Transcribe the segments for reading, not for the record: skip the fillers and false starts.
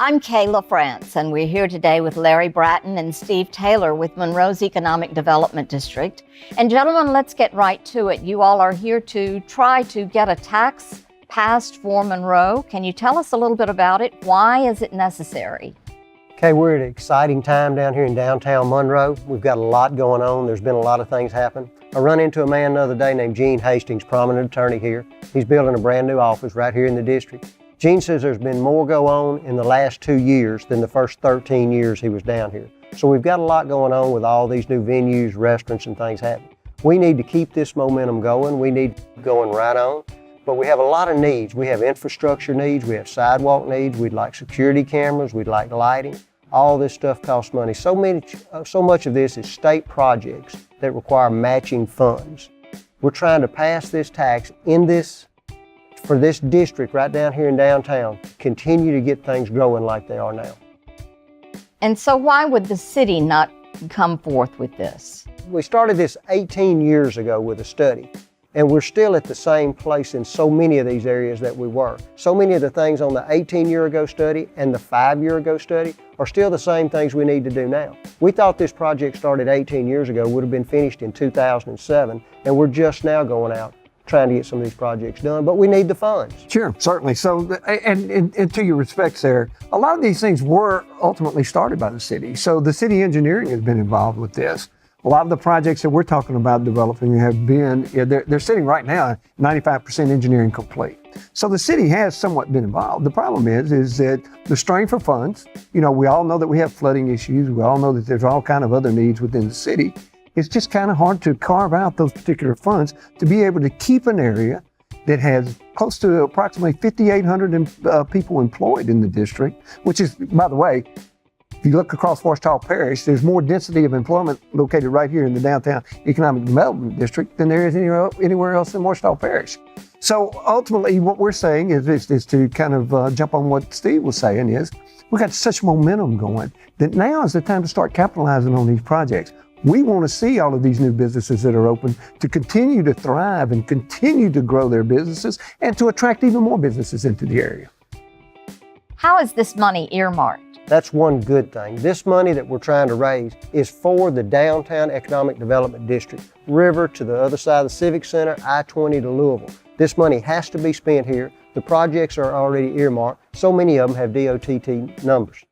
I'm Kayla France, and we're here today with Larry Bratton and Steve Taylor with Monroe's Economic Development District. And gentlemen, let's get right to it. You all are here to try to get a tax passed for Monroe. Can you tell us a little bit about it? Why is it necessary? Okay, we're at an exciting time down here in downtown Monroe. We've got a lot going on. There's been a lot of things happen. I run into a man the other day named Gene Hastings, prominent attorney here. He's building a brand new office right here in the district. Gene says there's been more go on in the last 2 years than the first 13 years he was down here. So we've got a lot going on with all these new venues, restaurants, and things happening. We need to keep this momentum going. We need going right on. But we have a lot of needs. We have infrastructure needs. We have sidewalk needs. We'd like security cameras. We'd like lighting. All this stuff costs money. So much of this is state projects that require matching funds. We're trying to pass this tax for this district right down here in downtown, continue to get things growing like they are now. And so why would the city not come forth with this? We started this 18 years ago with a study, and we're still at the same place in so many of these areas that we were. So many of the things on the 18-year-ago study and the 5-year-ago study are still the same things we need to do now. We thought this project started 18 years ago would have been finished in 2007, and we're just now going out trying to get some of these projects done, but we need the funds. Sure, certainly. So, and to your respects there, a lot of these things were ultimately started by the city. So the city engineering has been involved with this. A lot of the projects that we're talking about developing have been, they're sitting right now 95% engineering complete. So the city has somewhat been involved. The problem is that the strain for funds, we all know that we have flooding issues. We all know that there's all kind of other needs within the city. It's just kind of hard to carve out those particular funds to be able to keep an area that has close to approximately 5,800 people employed in the district, which is, by the way, if you look across Ouachita Parish, there's more density of employment located right here in the downtown economic development district than there is anywhere else in Ouachita Parish. So ultimately, what we're saying is to kind of jump on what Steve was saying is, we've got such momentum going that now is the time to start capitalizing on these projects. We want to see all of these new businesses that are open to continue to thrive and continue to grow their businesses and to attract even more businesses into the area. How is this money earmarked? That's one good thing. This money that we're trying to raise is for the downtown economic development district, river to the other side of the Civic Center, I-20 to Louisville. This money has to be spent here. The projects are already earmarked. So many of them have DOTT numbers.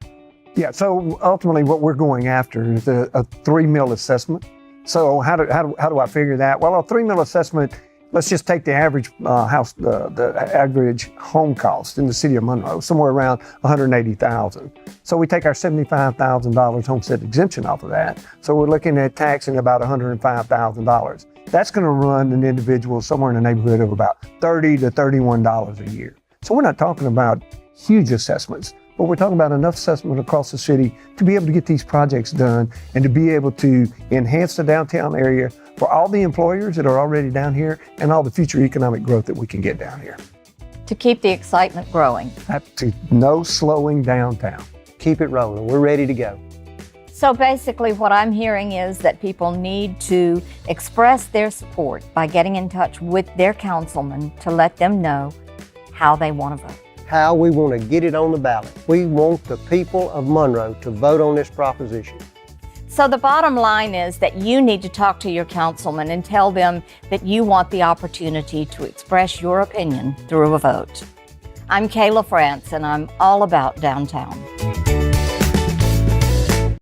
Yeah, so ultimately what we're going after is a 3 mil assessment. So how do I figure that? Well, a 3 mil assessment, let's just take the average house, the average home cost in the city of Monroe, somewhere around $180,000. So we take our $75,000 homestead exemption off of that. So we're looking at taxing about $105,000. That's going to run an individual somewhere in the neighborhood of about $30 to $31 a year. So we're not talking about huge assessments, but we're talking about enough assessment across the city to be able to get these projects done and to be able to enhance the downtown area for all the employers that are already down here and all the future economic growth that we can get down here. To keep the excitement growing. No slowing downtown. Keep it rolling. We're ready to go. So basically what I'm hearing is that people need to express their support by getting in touch with their councilman to let them know how they want to vote. How we want to get it on the ballot. We want the people of Monroe to vote on this proposition. So the bottom line is that you need to talk to your councilman and tell them that you want the opportunity to express your opinion through a vote. I'm Kayla France, and I'm all about downtown.